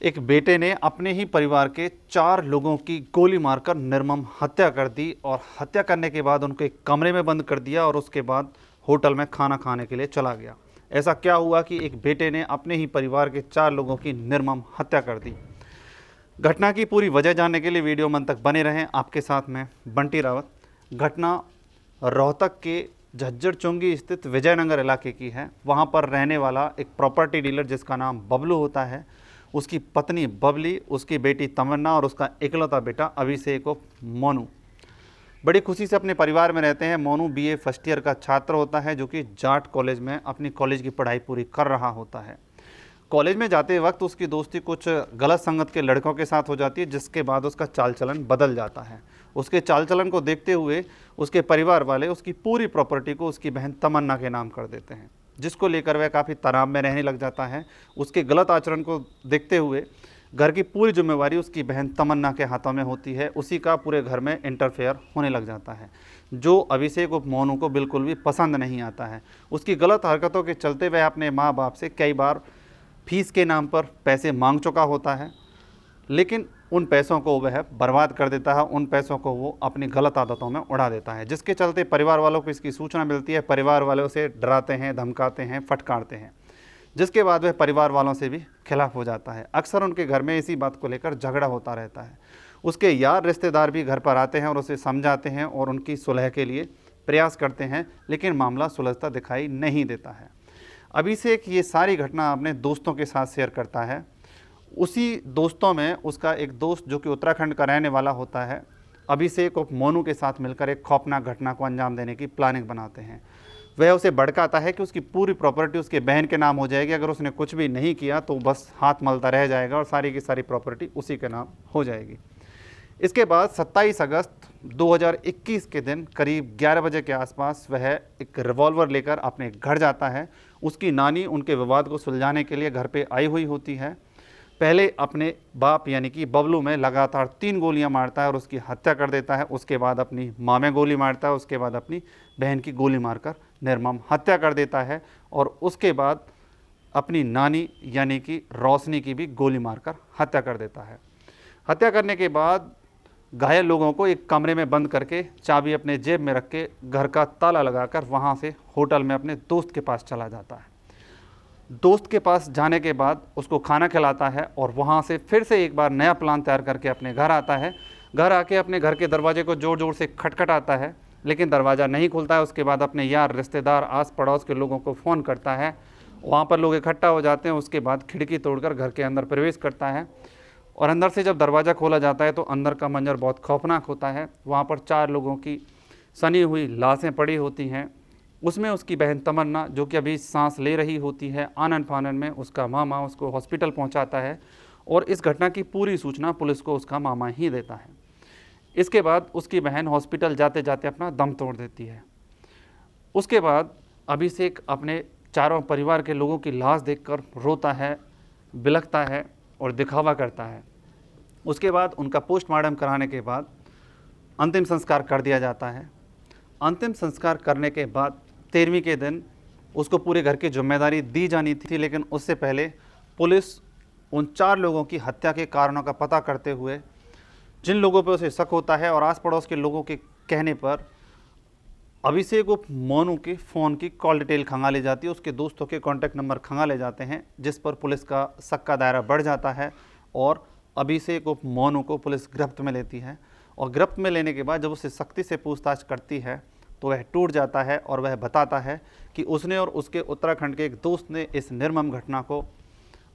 एक बेटे ने अपने ही परिवार के 4 लोगों की गोली मारकर निर्मम हत्या कर दी और हत्या करने के बाद उनको एक कमरे में बंद कर दिया और उसके बाद होटल में खाना खाने के लिए चला गया। ऐसा क्या हुआ कि एक बेटे ने अपने ही परिवार के 4 लोगों की निर्मम हत्या कर दी। घटना की पूरी वजह जानने के लिए वीडियो में तक बने रहें। आपके साथ में बंटी रावत। घटना रोहतक के झज्जर चुंगी स्थित विजयनगर इलाके की है। वहाँ पर रहने वाला एक प्रॉपर्टी डीलर जिसका नाम बबलू होता है, उसकी पत्नी बबली, उसकी बेटी तमन्ना और उसका इकलौता बेटा अभिषेक उर्फ मोनू बड़ी खुशी से अपने परिवार में रहते हैं। मोनू बीए फर्स्ट ईयर का छात्र होता है जो कि जाट कॉलेज में अपनी कॉलेज की पढ़ाई पूरी कर रहा होता है। कॉलेज में जाते वक्त उसकी दोस्ती कुछ गलत संगत के लड़कों के साथ हो जाती है, जिसके बाद उसका चाल चलन बदल जाता है। उसके चाल चलन को देखते हुए उसके परिवार वाले उसकी पूरी प्रॉपर्टी को उसकी बहन तमन्ना के नाम कर देते हैं, जिसको लेकर वह काफ़ी तनाव में रहने लग जाता है। उसके गलत आचरण को देखते हुए घर की पूरी जिम्मेवारी उसकी बहन तमन्ना के हाथों में होती है। उसी का पूरे घर में इंटरफेयर होने लग जाता है, जो अभिषेक उर्फ मोनू को बिल्कुल भी पसंद नहीं आता है। उसकी गलत हरकतों के चलते वह अपने माँ बाप से कई बार फीस के नाम पर पैसे मांग चुका होता है, लेकिन उन पैसों को वह बर्बाद कर देता है। उन पैसों को वो अपनी गलत आदतों में उड़ा देता है, जिसके चलते परिवार वालों को इसकी सूचना मिलती है। परिवार वाले उसे डराते हैं, धमकाते हैं, फटकारते हैं, जिसके बाद वह परिवार वालों से भी खिलाफ हो जाता है। अक्सर उनके घर में इसी बात को लेकर झगड़ा होता रहता है। उसके यार रिश्तेदार भी घर पर आते हैं और उसे समझाते हैं और उनकी सुलह के लिए प्रयास करते हैं, लेकिन मामला सुलझता दिखाई नहीं देता है। अभिषेक ये सारी घटना अपने दोस्तों के साथ शेयर करता है। उसी दोस्तों में उसका एक दोस्त जो कि उत्तराखंड का रहने वाला होता है, अभिषेक और मोनू के साथ मिलकर एक खौफनाक घटना को अंजाम देने की प्लानिंग बनाते हैं। वह उसे भड़काता है कि उसकी पूरी प्रॉपर्टी उसके बहन के नाम हो जाएगी, अगर उसने कुछ भी नहीं किया तो बस हाथ मलता रह जाएगा और सारी की सारी प्रॉपर्टी उसी के नाम हो जाएगी। इसके बाद 27 अगस्त 2021 के दिन करीब 11 बजे के आसपास वह एक रिवॉल्वर लेकर अपने घर जाता है। उसकी नानी उनके विवाद को सुलझाने के लिए घर पे आई हुई होती है। पहले अपने बाप यानी कि बबलू में लगातार 3 गोलियां मारता है और उसकी हत्या कर देता है। उसके बाद अपनी माँ में गोली मारता है। उसके बाद अपनी बहन की गोली मारकर निर्मम हत्या कर देता है और उसके बाद अपनी नानी यानी कि रोशनी की भी गोली मारकर हत्या कर देता है। हत्या करने के बाद घायल लोगों को एक कमरे में बंद करके चाबी अपने जेब में रख के घर का ताला लगाकर वहाँ से होटल में अपने दोस्त के पास चला जाता है। दोस्त के पास जाने के बाद उसको खाना खिलाता है और वहाँ से फिर से एक बार नया प्लान तैयार करके अपने घर आता है। घर आके अपने घर के दरवाजे को ज़ोर ज़ोर से खटखटाता है, लेकिन दरवाज़ा नहीं खुलता है। उसके बाद अपने यार रिश्तेदार आस पड़ोस के लोगों को फ़ोन करता है। वहाँ पर लोग इकट्ठा हो जाते हैं। उसके बाद खिड़की तोड़कर घर के अंदर प्रवेश करता है और अंदर से जब दरवाज़ा खोला जाता है तो अंदर का मंजर बहुत खौफनाक होता है। वहाँ पर 4 लोगों की सनी हुई लाशें पड़ी होती हैं। उसमें उसकी बहन तमन्ना जो कि अभी सांस ले रही होती है। आनन फानन में उसका मामा उसको हॉस्पिटल पहुंचाता है और इस घटना की पूरी सूचना पुलिस को उसका मामा ही देता है। इसके बाद उसकी बहन हॉस्पिटल जाते जाते अपना दम तोड़ देती है। उसके बाद अभिषेक अपने चारों परिवार के लोगों की लाश देखकर रोता है, बिलखता है और दिखावा करता है। उसके बाद उनका पोस्टमार्टम कराने के बाद अंतिम संस्कार कर दिया जाता है। अंतिम संस्कार करने के बाद 13वीं के दिन उसको पूरे घर की जिम्मेदारी दी जानी थी, लेकिन उससे पहले पुलिस उन 4 लोगों की हत्या के कारणों का पता करते हुए जिन लोगों पर उसे शक होता है और आस पड़ोस के लोगों के कहने पर अभिषेक उर्फ मोनू के फ़ोन की कॉल डिटेल खंगाली जाती है। उसके दोस्तों के कॉन्टैक्ट नंबर खंगाले जाते हैं, जिस पर पुलिस का शक का दायरा बढ़ जाता है और अभिषेक उर्फ मोनू को पुलिस गिरफ्त में लेती है। और गिरफ्त में लेने के बाद जब उसे सख्ती से पूछताछ करती है तो वह टूट जाता है और वह बताता है कि उसने और उसके उत्तराखंड के एक दोस्त ने इस निर्मम घटना को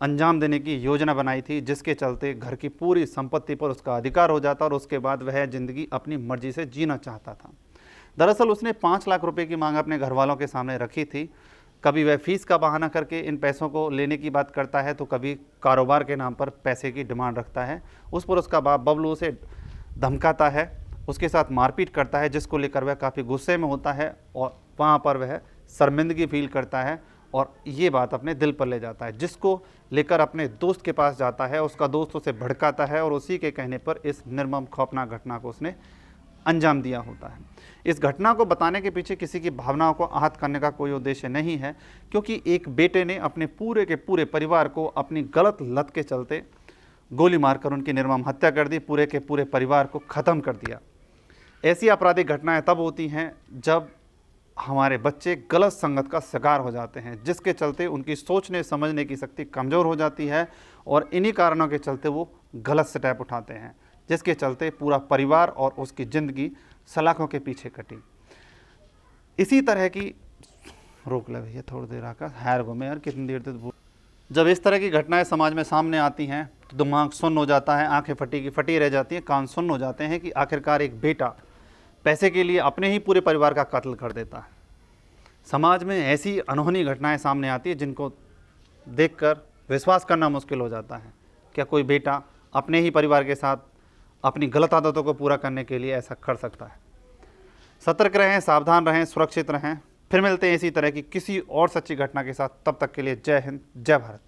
अंजाम देने की योजना बनाई थी, जिसके चलते घर की पूरी संपत्ति पर उसका अधिकार हो जाता और उसके बाद वह ज़िंदगी अपनी मर्जी से जीना चाहता था। दरअसल उसने 5 लाख रुपए की मांग अपने घर वालों के सामने रखी थी। कभी वह फीस का बहाना करके इन पैसों को लेने की बात करता है तो कभी कारोबार के नाम पर पैसे की डिमांड रखता है। उस पर उसका बाप बबलू उसे धमकाता है, उसके साथ मारपीट करता है, जिसको लेकर वह काफ़ी गुस्से में होता है और वहाँ पर वह शर्मिंदगी फील करता है और ये बात अपने दिल पर ले जाता है, जिसको लेकर अपने दोस्त के पास जाता है। उसका दोस्त उसे भड़काता है और उसी के कहने पर इस निर्मम खौफनाक घटना को उसने अंजाम दिया होता है। इस घटना को बताने के पीछे किसी की भावनाओं को आहत करने का कोई उद्देश्य नहीं है, क्योंकि एक बेटे ने अपने पूरे के पूरे परिवार को अपनी गलत लत के चलते गोली मारकर उनकी निर्मम हत्या कर दी, पूरे के पूरे परिवार को ख़त्म कर दिया। ऐसी आपराधिक घटनाएं तब होती हैं जब हमारे बच्चे गलत संगत का शिकार हो जाते हैं, जिसके चलते उनकी सोचने समझने की शक्ति कमज़ोर हो जाती है और इन्हीं कारणों के चलते वो गलत स्टेप उठाते हैं, जिसके चलते पूरा परिवार और उसकी ज़िंदगी सलाखों के पीछे कटी। इसी तरह की रोक ले भैया थोड़ी देर आकर हैर गो में यार कितनी देर तक। जब इस तरह की घटनाएं समाज में सामने आती हैं तो दिमाग सुन्न हो जाता है, आंखें फटी रह जाती हैं, कान सुन्न हो जाते हैं कि आखिरकार एक बेटा पैसे के लिए अपने ही पूरे परिवार का कत्ल कर देता है। समाज में ऐसी अनहोनी घटनाएं सामने आती है जिनको देखकर विश्वास करना मुश्किल हो जाता है। क्या कोई बेटा अपने ही परिवार के साथ अपनी गलत आदतों को पूरा करने के लिए ऐसा कर सकता है? सतर्क रहें, सावधान रहें, सुरक्षित रहें। फिर मिलते हैं इसी तरह की किसी और सच्ची घटना के साथ। तब तक के लिए जय हिंद, जय भारत।